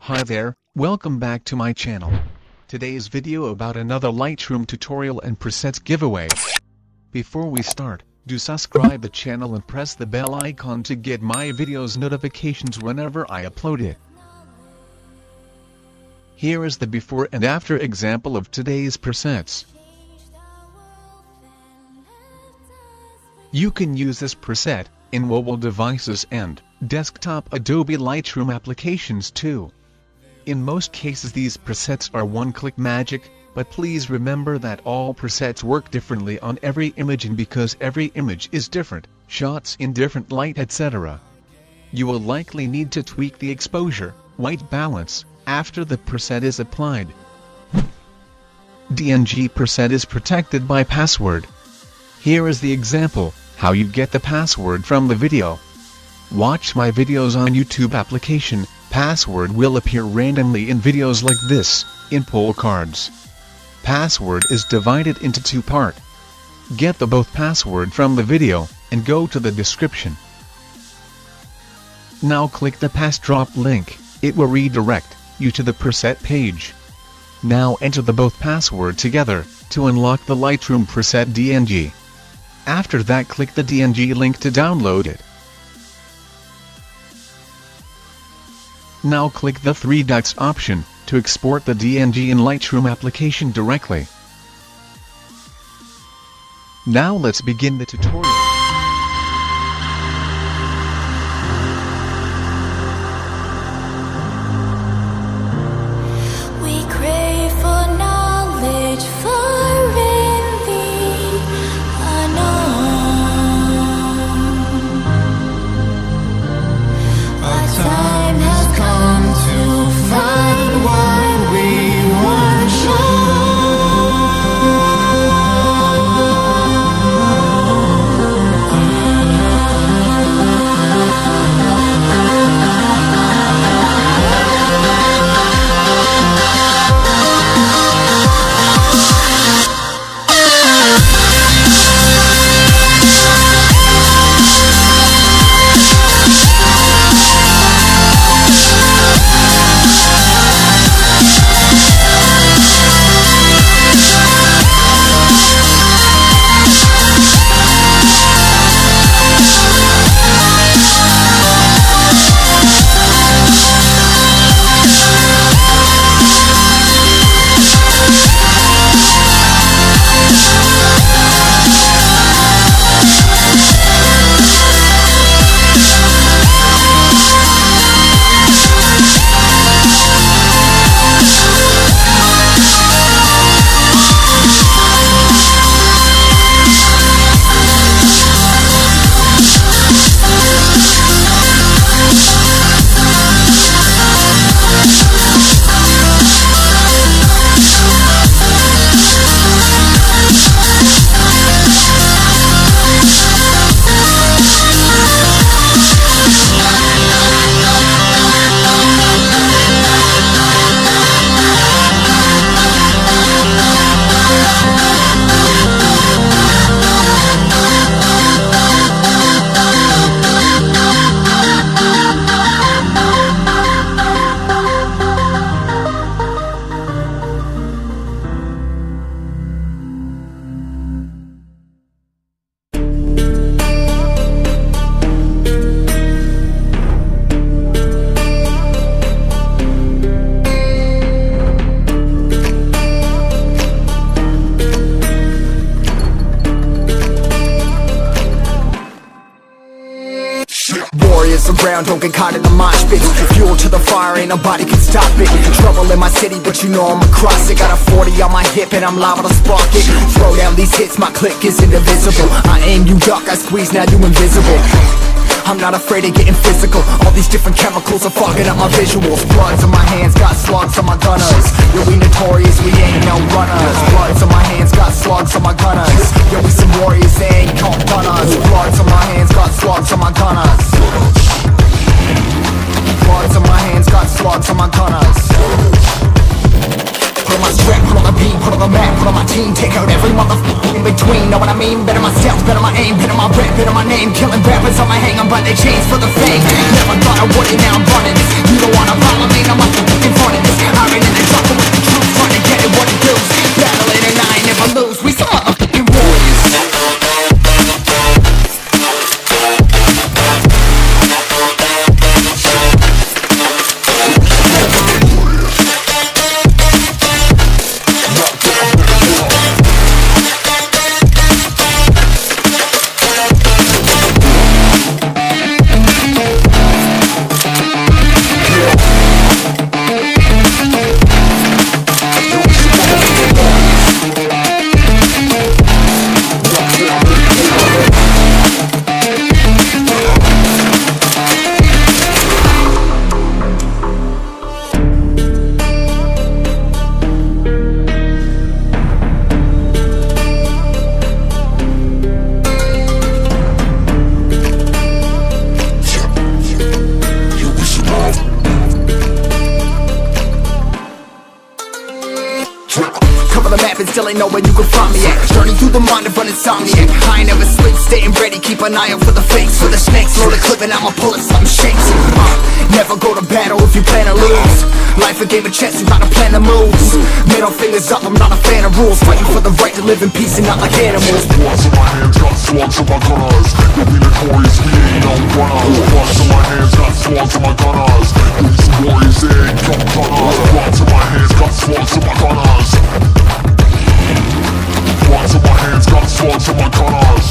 Hi there, welcome back to my channel. Today's video about another Lightroom tutorial and presets giveaway. Before we start, do subscribe the channel and press the bell icon to get my videos notifications whenever I upload it. Here is the before and after example of today's presets. You can use this preset in mobile devices and desktop Adobe Lightroom applications too. In most cases these presets are one-click magic, but please remember that all presets work differently on every image, and because every image is different, shots in different light etc. You will likely need to tweak the exposure, white balance, after the preset is applied. DNG preset is protected by password. Here is the example, how you get the password from the video. Watch my videos on YouTube application. Password will appear randomly in videos like this, in pull cards. Password is divided into two parts. Get the both password from the video, and go to the description. Now click the pass drop link, it will redirect you to the preset page. Now enter the both password together, to unlock the Lightroom Preset DNG. After that click the DNG link to download it. Now click the three dots option, to export the DNG in Lightroom application directly. Now let's begin the tutorial. We crave for knowledge, for in the unknown. Our time has come to find what we weren't shown. Around, don't get caught in the mosh pit. Fuel to the fire, ain't nobody can stop it. Trouble in my city, but you know I'm across it. Got a 40 on my hip and I'm liable to spark it. Throw down these hits, my click is indivisible. I aim, you duck, I squeeze, now you invisible. I'm not afraid of getting physical. All these different chemicals are fogging up my visuals. Bloods on my hands, got slugs on my gunners. Yo, we notorious, we ain't no runners. Bloods on my hands, got slugs on my gunners. Yo, we some warriors, they ain't called gunners. Bloods on my hands, got slugs on my gunners. Bloods on my hands, got slugs on my gunners. Put on my strap, put on the beat, put on the map, put on my team. Take out every motherfucker in between, know what I mean? Better my stealth, better my aim, better my rep, better my name. name, killing rappers on my hang, I'm by their chains for the fame. Never thought I would it, now I'm running this. You don't wanna follow me, I'm up in front of this. I ran in the trouble with the truth, trying to get it what it does. Battling and I ain't never lose, we some motherfucking warriors. Still ain't know where you can find me at. Journey through the mind of an insomniac. I ain't never sleep, staying ready, keep an eye out for the fakes. For the snakes, load a clip and I'ma pull it, something shakes. Never go to battle if you plan to lose. Life a game of chess, you gotta plan the moves. Middle fingers up, I'm not a fan of rules. Fighting for the right to live in peace and not like animals. Bloods in my hands, got slugs in my gunners. 𝐏𝐫𝐞𝐬𝐿, we ain't no runners. Bloods in my hands, got slugs in my gunners. 𝐏𝐫𝐸𝐿, bloods in my hands, got slugs in my gunners. Bloods in my hands, got slugs in my gunners.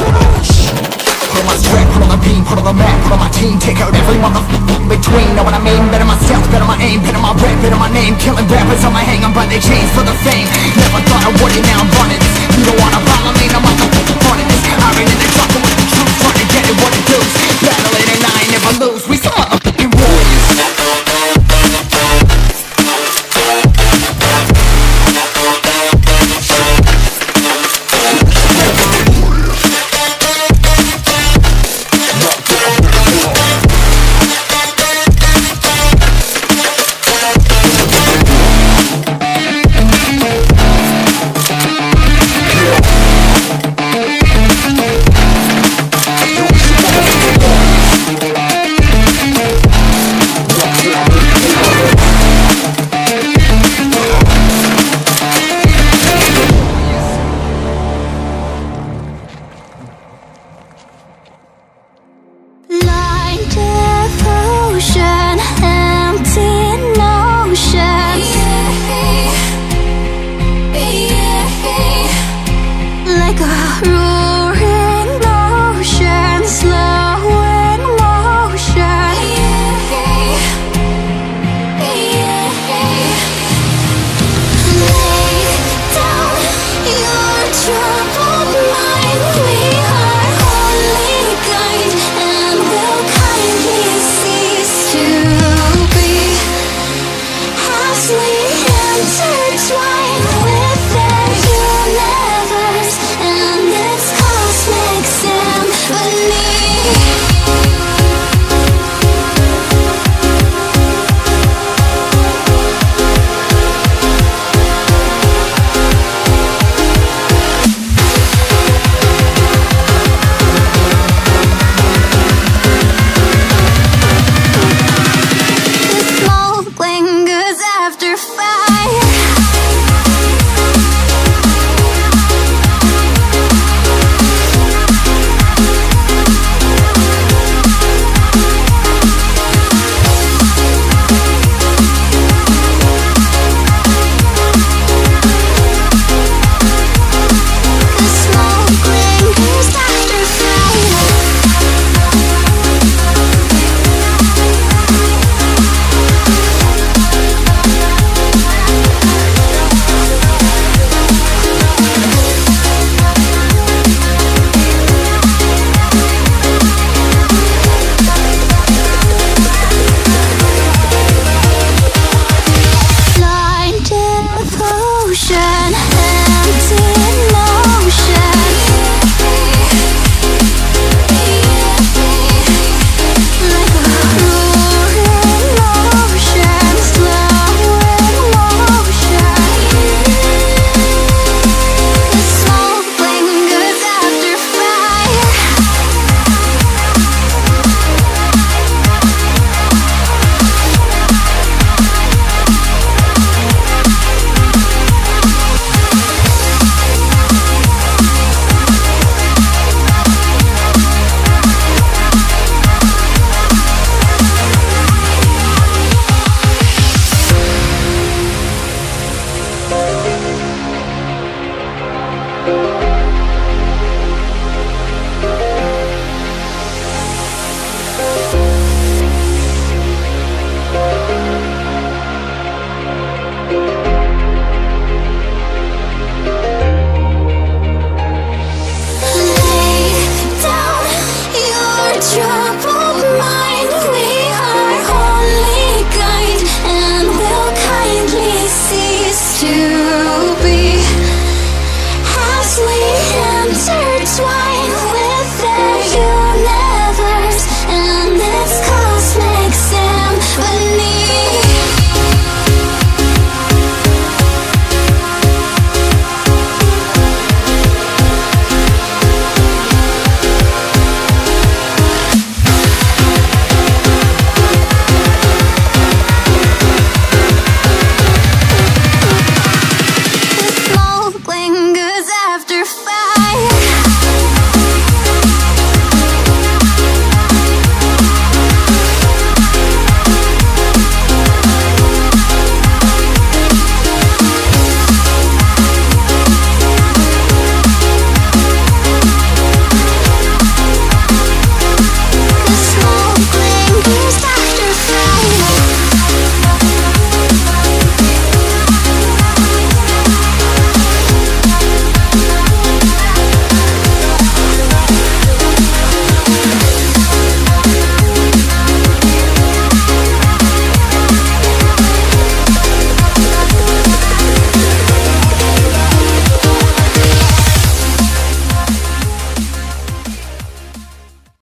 Put on my strap, put on the beam, put on the map, put on my team. Take out every motherfucker in between. Know what I mean? Better myself, better my aim, better my rap, better my name. Killing rappers on my hang, I'm by their chains for the fame. Never thought I would it, now I'm running this. You don't wanna follow me, I'm